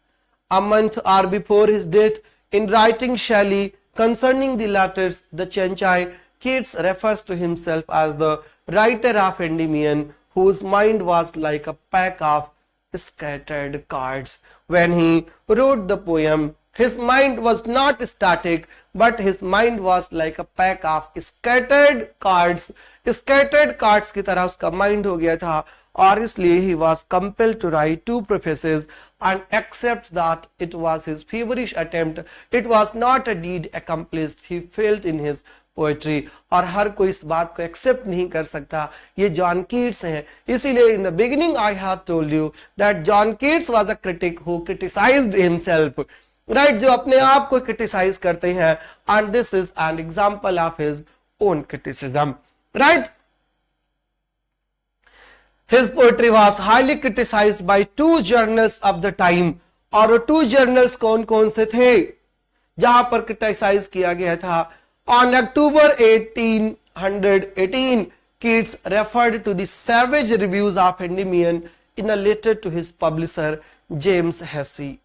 A month or before his death, in writing Shelley concerning the letters, the Cenci, Keats refers to himself as the writer of Endymion, whose mind was like a pack of scattered cards. When he wrote the poem, his mind was not static, but his mind was like a pack of scattered cards. Scattered cards की तरह उसका mind हो गया था, और इसलिए he was compelled to write two prefaces and accepts that it was his feverish attempt. It was not a deed accomplished. He failed in his poetry. और हर कोई इस बात को accept नहीं कर सकता. ये John Keats हैं. इसीलिए in the beginning I have told you that John Keats was a critic who criticized himself. Right, जो अपने आप को criticize करते हैं, and this is an example of his own criticism. Right? His poetry was highly criticized by two journals of the time. और two journals कौन कौन से थे जहां पर criticize किया गया था? On October 1818, Keats referred to the savage reviews of Endymion in a letter to his publisher James Hesse.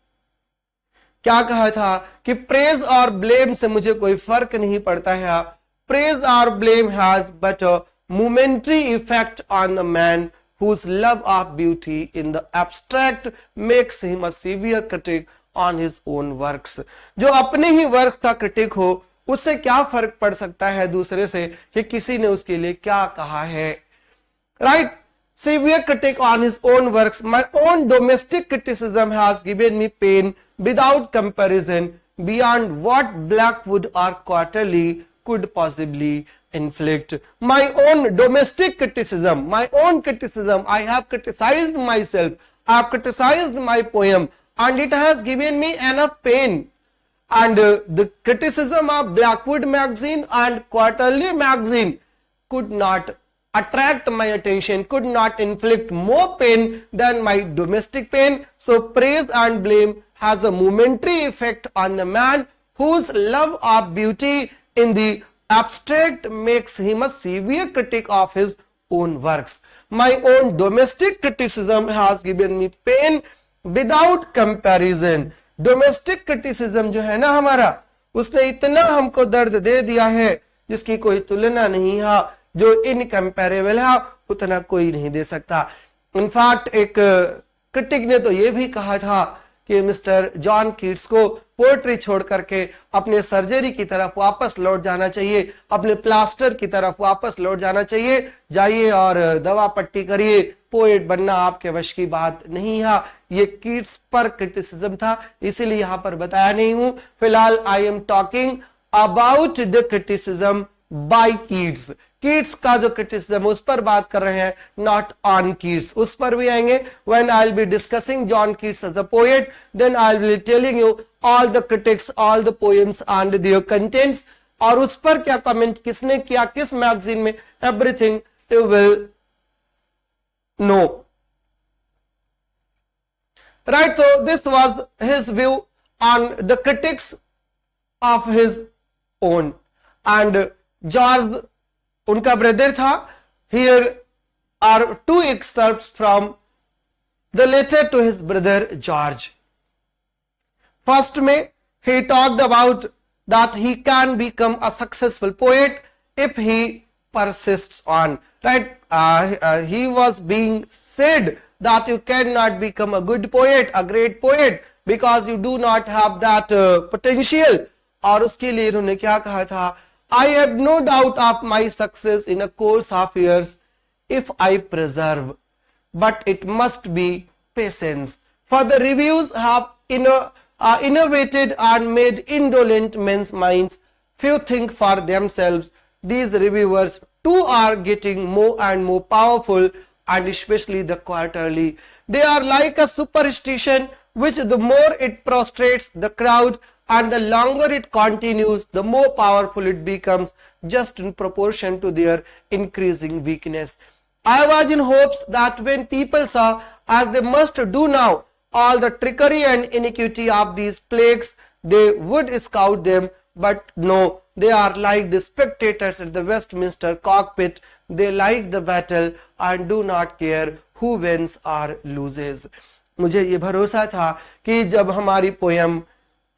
क्या कहा था कि प्रेज और ब्लेम से मुझे कोई फर्क नहीं पड़ता है. Praise or blame has but a momentary effect on the man whose love of beauty in the abstract makes him a severe critic on his own works. जो अपने ही वर्क का क्रिटिक हो, उससे क्या फर्क पड़ सकता है दूसरे से कि किसी ने उसके लिए क्या कहा है. Right? Severe critic on his own works. My own domestic criticism has given me pain without comparison, beyond what Blackwood or Quarterly could possibly inflict. My own domestic criticism, I have criticized myself, I have criticized my poem, and it has given me enough pain. And the criticism of Blackwood magazine and Quarterly magazine could not attract my attention, could not inflict more pain than my domestic pain. So praise and blame has a momentary effect on the man whose love of beauty in the abstract makes him a severe critic of his own works. My own domestic criticism has given me pain without comparison. Domestic criticism जो है ना हमारा, उसने इतना हमको दर्द दे दिया है जिसकी कोई तुलना नहीं है, जो इनकम्पेरेबल है उतना कोई नहीं दे सकता. इनफैक्ट एक क्रिटिक ने तो ये भी कहा था कि मिस्टर जॉन कीट्स को पोएट्री छोड़ करके अपने सर्जरी की तरफ वापस लौट जाना चाहिए, अपने प्लास्टर की तरफ वापस लौट जाना चाहिए. जाइए और दवा पट्टी करिए, पोएट बनना आपके वश की बात नहीं है. ये कीट्स पर क्रिटिसिज्म था, इसीलिए यहां पर बताया नहीं हूं. फिलहाल I am talking about the criticism by Keats. Keats का जो क्रिटिसिज्म उस पर बात कर रहे हैं, नॉट ऑन कीट्स. उस पर भी आएंगे. When I will be discussing John Keats as a poet, then I will be telling you all the critics, all the poems and their contents, और उस पर क्या कमेंट किसने किया, किस मैगजीन में, everything you will know. Right, so this was his view on the critics of his own. And George, उनका brother था. Here are two excerpts from the letter to his brother George. First में he talked about that he can become a successful poet if he persists on. Right, he was being said that you cannot become a good poet, a great poet, because you do not have that potential. और उसके लिए उन्होंने क्या कहा था, I have no doubt of my success in a course of years if I persevere, but it must be patience. For the reviews have innovated and made indolent men's minds. Few think for themselves. These reviewers too are getting more and more powerful, and especially the Quarterly. They are like a superstition which the more it prostrates the crowd and the longer it continues, the more powerful it becomes, just in proportion to their increasing weakness. I was in hopes that when people saw, as they must do now, all the trickery and iniquity of these plagues, they would scout them. But no, they are like the spectators at the Westminster cockpit. They like the battle and do not care who wins or loses. मुझे ये भरोसा था कि जब हमारी poem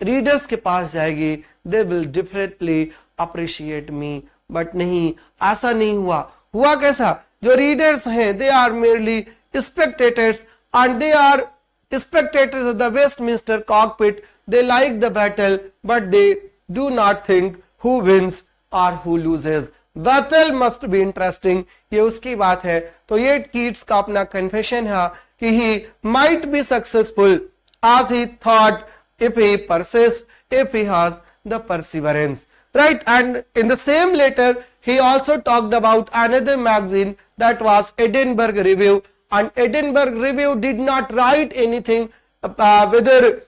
readers के पास जाएगी, they will definitely appreciate me. But नहीं, ऐसा नहीं हुआ. हुआ कैसा? जो रीडर्स हैं, they are merely spectators, and they are spectators of the Westminster cockpit. They like the battle, but they do not think who wins or who loses. Battle must be interesting. ये उसकी बात है. तो ये Keats का अपना confession है कि he might be successful as he thought if he persists, if he has the perseverance. Right, and in the same letter he also talked about another magazine, that was Edinburgh Review, and Edinburgh Review did not write anything whether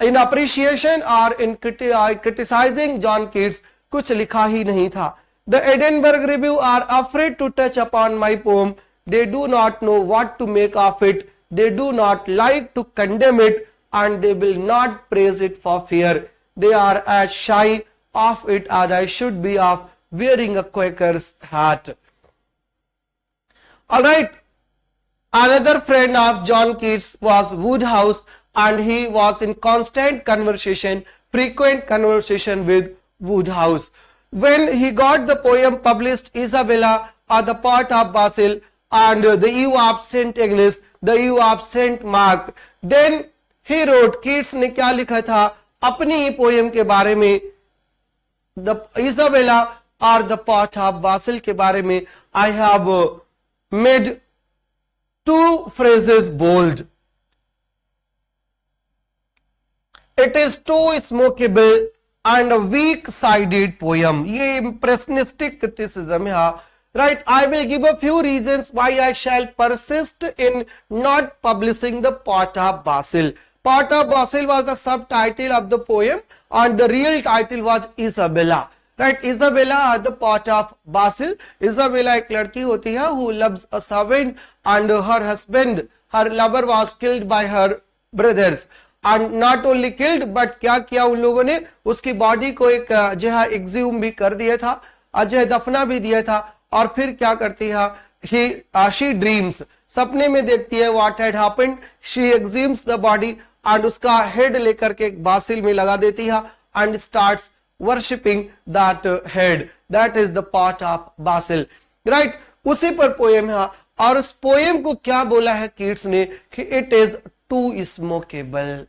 in appreciation or in criticizing John Keats. कुछ लिखा ही नहीं था. The Edinburgh Review are afraid to touch upon my poem. They do not know what to make of it. They do not like to condemn it, and they will not praise it for fear. They are as shy of it as I should be of wearing a Quaker's hat. Alright, another friend of John Keats was Woodhouse, and he was in constant conversation, frequent conversation with Woodhouse. When he got the poem published, Isabella, or the Pot of Basil, and the Eve of Saint Agnes, the Eve of Saint Mark, then he wrote, Keats ने क्या लिखा था अपनी ही poem के बारे में, the Isabella or the Pot of Basil के बारे में, I have made two phrases bold. It is too smokeable and a weak-sided poem. ये impressionistic criticism है. Right, I will give a few reasons why I shall persist in not publishing the Pot of Basil. Pot of Basil was the subtitle of the poem and the real title was Isabella. Right, Isabella or the Pot of Basil. Isabella एक लड़की होती है who loves a servant and her husband, her lover was killed by her brothers. And not only killed but क्या किया उन लोगों ने, उसकी बॉडी को एक जो है एक्सह्यूम भी कर दिया था, जो है दफना भी दिया था. और फिर क्या करती है, शी ड्रीम्स, सपने में देखती है what had happened. She exhumes the body and उसका हेड लेकर के बासिल में लगा देती है and starts worshipping that head. That is the pot of basil. Right, उसी पर पोएम है. और उस पोएम को क्या बोला है कीट्स ने कि it is too smokable.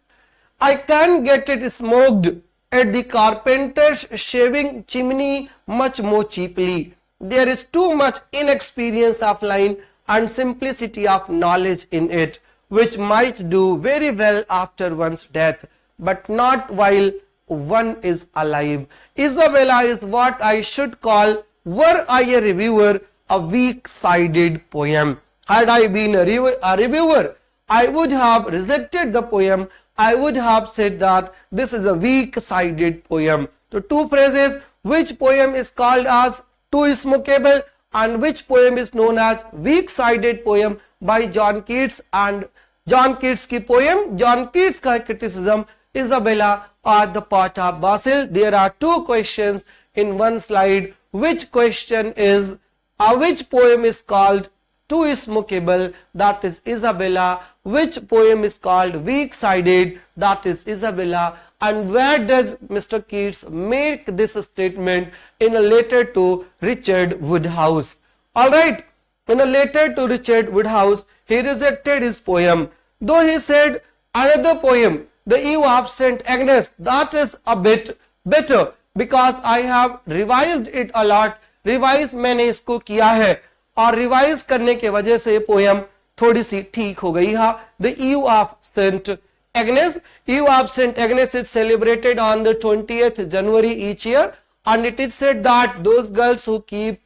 I can get it smoked at the carpenter's shaving chimney much more cheaply. There is too much inexperience of line and simplicity of knowledge in it, which might do very well after one's death, but not while one is alive. Isabella is what I should call, were I a reviewer, a weak-sided poem. Had I been a reviewer, I would have rejected the poem. I would have said that this is a weak-sided poem. So two phrases, which poem is called as too smokable and which poem is known as weak-sided poem by John Keats. And John Keats की poem, John Keats का criticism, Isabella or the Pot of Basil. There are two questions in one slide. Which question is, which poem is called too smokable, that is Isabella. Which poem is called weak-sided, that is Isabella. And where does Mr. Keats make this statement? In a letter to Richard Woodhouse. Alright, in a letter to Richard Woodhouse, he rejected his poem. Though he said another poem, The Eve of St. Agnes, that is a bit better because I have revised it a lot. Revise मैंने इसको किया है और revise करने के वजह से poem थोड़ी सी ठीक हो गई है. The Eve of Saint Agnes. Eve of Saint Agnes is celebrated on the 20th January each year, and it is said that those girls who keep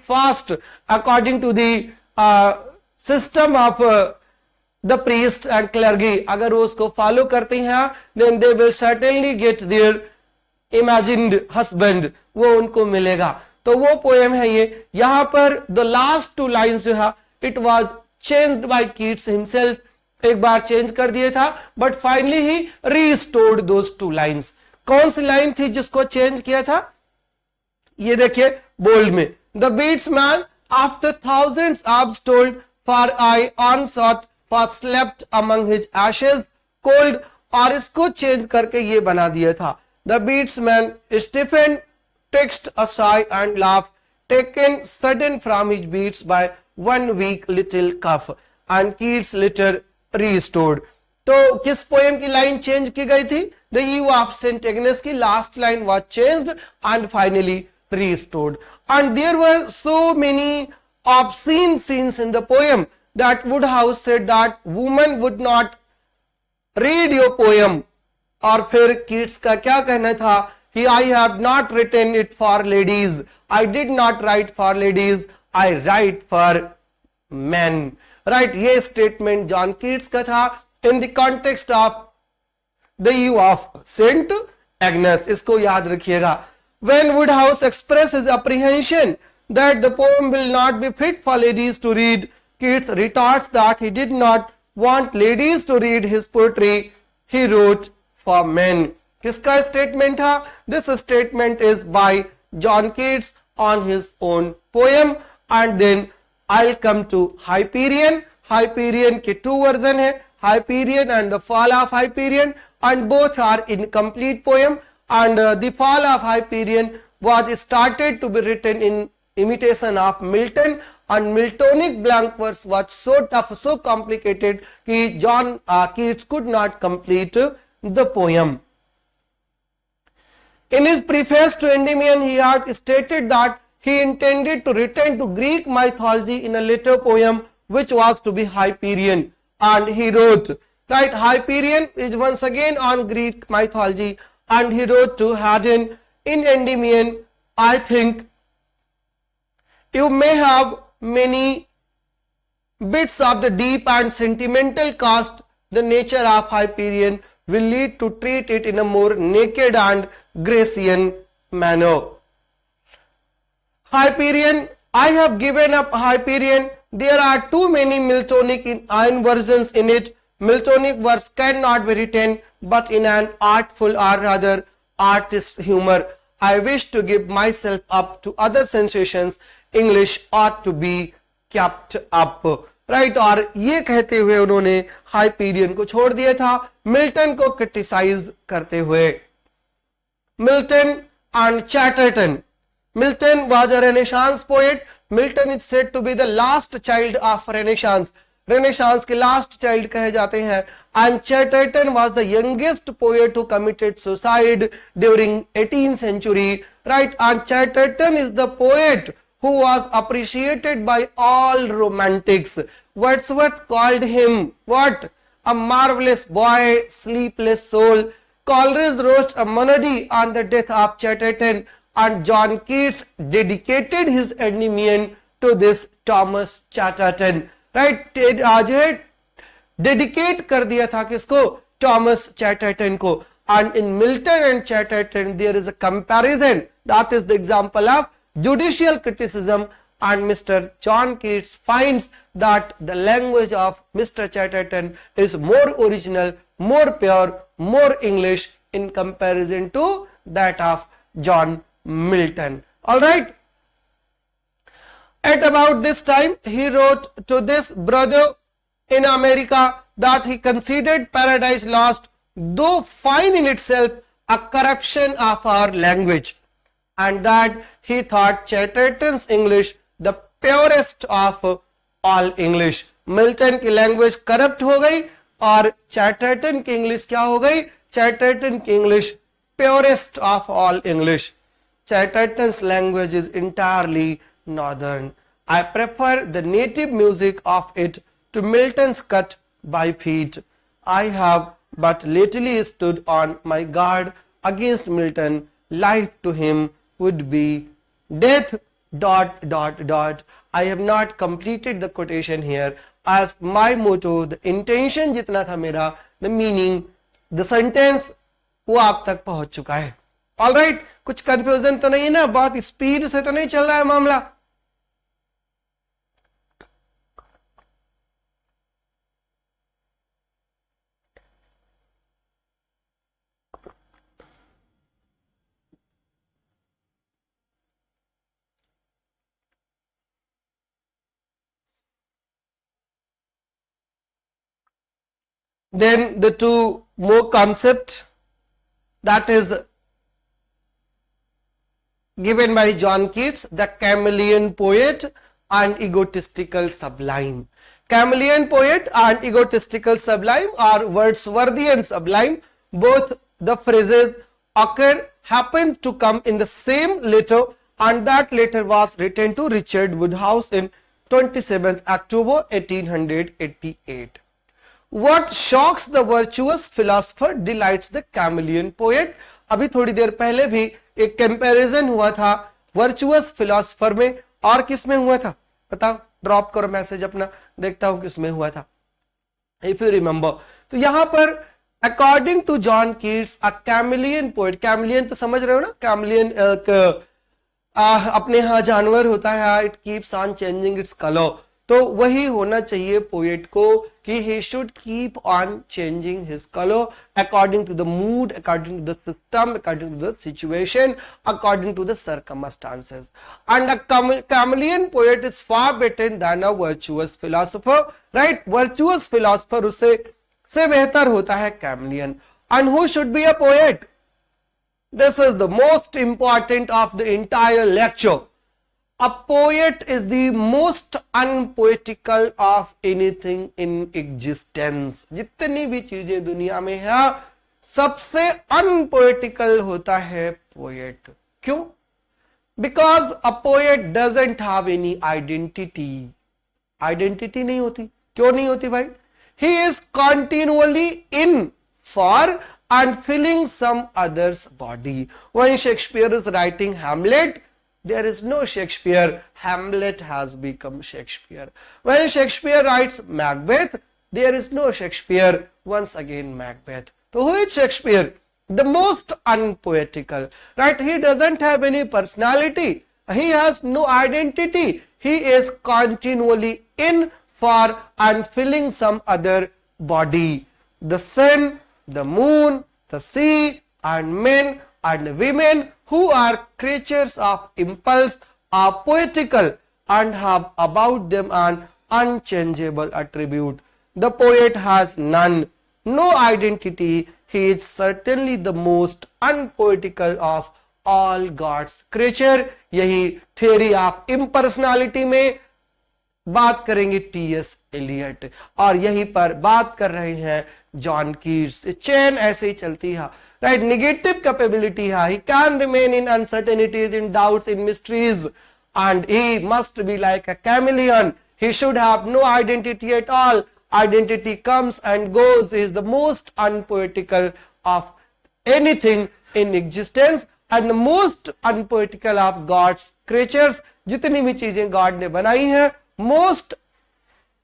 fast according to the system of the priest and clergy, अगर वो उसको follow करते हैं then they will certainly get their imagined husband, वो उनको मिलेगा. तो वो पोएम है ये. यहां पर द लास्ट टू लाइन्स जो है it was changed by Keats himself. एक बार चेंज कर दिया था but finally he restored those two lines. कौन सी लाइन थी जिसको चेंज किया था? ये देखिए बोल्ड में, द बीट्समैन आफ्टर थाउजेंड्स आर्ब्स told for aye unsought for slept among his ashes cold. और इसको चेंज करके ये बना दिया था, the beadsman Stephen text a sigh and laugh, taken sudden from his beats by one weak little cough, and Keats later restored. तो किस poem की लाइन चेंज की गई थी? The Eve of St. Agnes की last line was changed and finally restored. And there were so many obscene scenes in the poem that Woodhouse said that woman would not read your poem. और फिर Keats का क्या कहना था? I have not written it for ladies. I did not write for ladies. I write for men. Right? ये statement John Keats का था in the context of the Eve of Saint Agnes. इसको याद रखिएगा. When Woodhouse expresses apprehension that the poem will not be fit for ladies to read, Keats retorts that he did not want ladies to read his poetry. He wrote for men. किसका statement था? This statement is by John Keats on his own poem. And then I will come to Hyperion. Hyperion के two version है, Hyperion and the Fall of Hyperion, and both are incomplete poem. And the Fall of Hyperion was started to be written in imitation of Milton, and Miltonic blank verse was so tough, so complicated कि John Keats could not complete the poem. In his preface to Endymion, he had stated that he intended to return to Greek mythology in a later poem which was to be Hyperion, and he wrote, right, Hyperion is once again on Greek mythology, and he wrote to Haydn in Endymion, I think you may have many bits of the deep and sentimental cast. The nature of Hyperion will lead to treat it in a more naked and Gracian manner. Hyperion, I have given up Hyperion. There are too many Miltonic inversions in it. Miltonic verse cannot be written but in an artful or rather artist humor. I wish to give myself up to other sensations. English ought to be kept up. Right और ये कहते हुए उन्होंने Hyperion को छोड़ दिया था, Milton को क्रिटिसाइज करते हुए. Milton and Chatterton. Milton was a Renaissance poet. Milton is said to be the last child of Renaissance. Renaissance के last child कहे जाते हैं. And Chatterton was the youngest poet who committed suicide during 18th century. Right? And Chatterton is the poet who was appreciated by all romantics. Wordsworth called him what? A marvelous boy, sleepless soul. Coleridge wrote a monody on the death of Chatterton. And John Keats dedicated his Endymion to this Thomas Chatterton. Right? जो है dedicate कर दिया था किसको? Thomas Chatterton को. And in Milton and Chatterton there is a comparison. That is the example of judicial criticism. And Mr. John Keats finds that the language of Mr. Chatterton is more original, more pure, more English in comparison to that of John Milton. All right. At about this time, he wrote to this brother in America that he considered Paradise Lost, though fine in itself, a corruption of our language, and that he thought Chatterton's English the purest of all English. Milton की language corrupt हो गई और Chatterton की English क्या हो गई? Chatterton की English purest of all English. Chatterton's language is entirely northern. I prefer the native music of it to Milton's cut by feet. I have but lately stood on my guard against Milton. Life to him would be death ... I have not completed the quotation here as my motto, the intention जितना था मेरा, the meaning, the sentence वो आप तक पहुंच चुका है. All right, कुछ कंफ्यूजन तो नहीं है ना? बहुत स्पीड से तो नहीं चल रहा है मामला? Then the two more concept that is given by John Keats, the chameleon poet and egotistical sublime. Chameleon poet and egotistical sublime are Wordsworthian sublime. Both the phrases happen to come in the same letter, and that letter was written to Richard Woodhouse in 27th October 1888. What shocks the virtuous philosopher delights the chameleon poet. अभी थोड़ी देर पहले भी एक comparison हुआ था virtuous philosopher में और किस में हुआ था? बताओ, ड्रॉप करो मैसेज अपना, देखता हूं किस में हुआ था. इफ यू रिमेंबर, तो यहां पर according to John Keats a chameleon poet. Chameleon तो समझ रहे हो ना? कैमिलियन अपने यहाँ जानवर होता है, it keeps on changing its colour. तो वही होना चाहिए पोएट को कि he should keep on changing his color according to the mood, according to the system, according to the situation, according to the circumstances. And a chameleon poet is far better than a virtuous philosopher, right? Virtuous philosopher उससे से बेहतर होता है chameleon. And who should be a poet? This is the most important of the entire lecture. A poet is the most unpoetical of anything in existence. जितनी भी चीजें दुनिया में है सबसे unpoetical होता है poet. क्यों? Because a poet doesn't have any identity. Identity नहीं होती. क्यों नहीं होती भाई? He is continually in for and filling some other's body. When Shakespeare is writing Hamlet, there is no Shakespeare. Hamlet has become Shakespeare. When Shakespeare writes Macbeth, there is no Shakespeare. Once again Macbeth. So who is Shakespeare? The most unpoetical, right? He doesn't have any personality. He has no identity. He is continually in, for, and filling some other body. The sun, the moon, the sea, and men and women who are creatures of impulse are poetical and have about them an unchangeable attribute. The poet has none, no identity. He is certainly the most unpoetical of all God's creature. यही theory of impersonality में बात करेंगे T.S.. Elliott, और यहीं पर बात कर रहे हैं जॉन कीट्स. चेन ऐसे ही चलती है, right? Negative capability है. He can remain in uncertainties, in doubts, in mysteries, and he must be like a chameleon. He should have no identity at all. Identity comes and goes. He is the most unpoetical of anything in existence and the most unpoetical of God's creatures. जितनी भी चीजें God ने बनाई हैं, most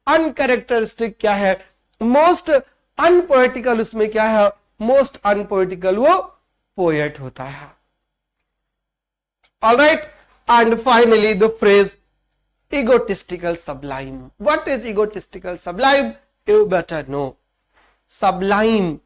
uncharacteristic क्या है, most unpoetical उसमें क्या है, most unpoetical वो poet होता है. Alright, and finally the phrase egotistical sublime. What is egotistical sublime? You better know. Sublime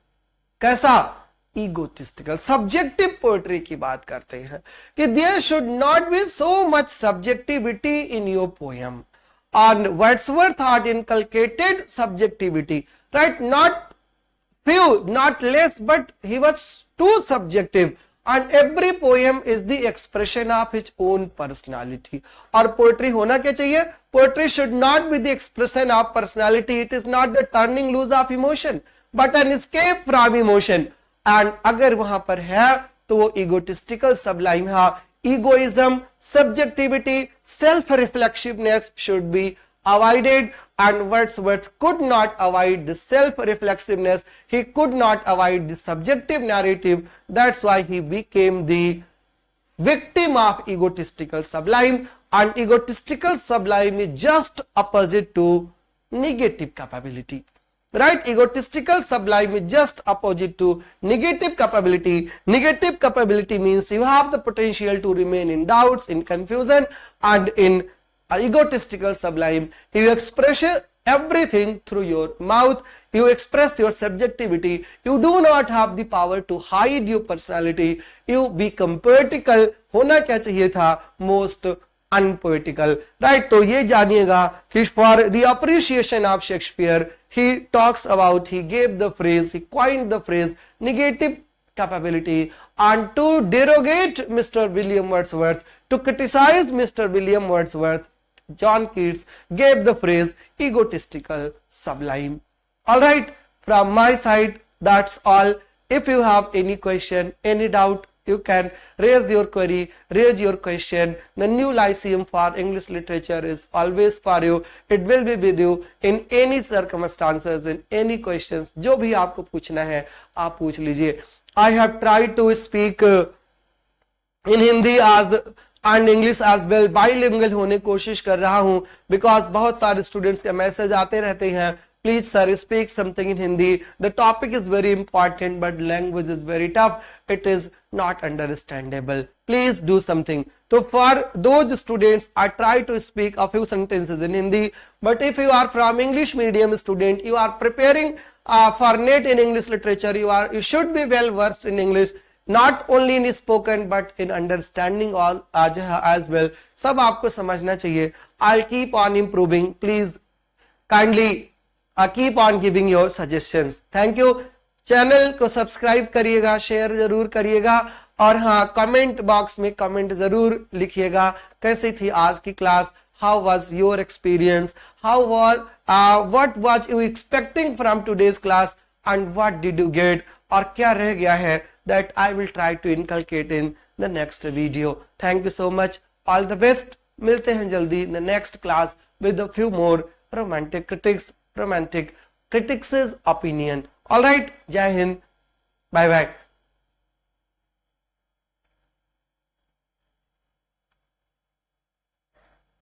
कैसा? Egotistical, subjective poetry की बात करते हैं कि there should not be so much subjectivity in your poem. And Wordsworth had inculcated subjectivity, right? Not few, not less, but he was too subjective. And every poem is the expression of his own personality. और poetry होना क्या चाहिए? Poetry should not be the expression of personality. It is not the turning loose of emotion, but an escape from emotion. And अगर वहां पर है तो वो egotistical sublime है. Egoism, subjectivity, self-reflexiveness should be avoided, and Wordsworth could not avoid the self-reflexiveness. He could not avoid the subjective narrative. That's why he became the victim of egotistical sublime, and egotistical sublime is just opposite to negative capability. Right? Egotistical sublime is just opposite to negative capability. Negative capability means you have the potential to remain in doubts, in confusion, and in egotistical sublime, you express everything through your mouth. You express your subjectivity. You do not have the power to hide your personality. You become poetical. होना क्या चाहिए था? Most unpoetical. Right? तो ये जानिएगा कि for the appreciation of Shakespeare, he talks about, he gave the phrase, he coined the phrase negative capability, and to derogate Mr. William Wordsworth, to criticize Mr. William Wordsworth, John Keats gave the phrase egotistical sublime. Alright, from my side, that's all. If you have any question, any doubt, you can raise your query, raise your question. The new Lyceum for English literature is always for you. It will be with you in any circumstances, in any questions. जो भी आपको पूछना है, आप पूछ लीजिए. I have tried to speak in Hindi as and English as well, bilingual होने की कोशिश कर रहा हूँ, because बहुत सारे students के मैसेज आते रहते हैं. Please sir, speak something in Hindi. The topic is very important, but language is very tough. It is not understandable. Please do something. So for those students, I try to speak a few sentences in Hindi. But if you are from English medium student, you are preparing for NET in English literature, you should be well versed in English. Not only in spoken but in understanding all as well. सब आपको समझना चाहिए. I'll keep on improving. Please kindly keep on giving your suggestions. Thank you. Channel को subscribe करिएगा, share जरूर करिएगा, और हाँ, कमेंट बॉक्स में कमेंट जरूर लिखिएगा. कैसी थी आज की class? How was your experience? What was you expecting from today's class, and what did you get? और क्या रह गया है? That I will try to inculcate in the next video. Thank you so much. All the best. मिलते हैं जल्दी in the next class with a few more romantic critics' opinion. All right. Jai Hind. Bye bye.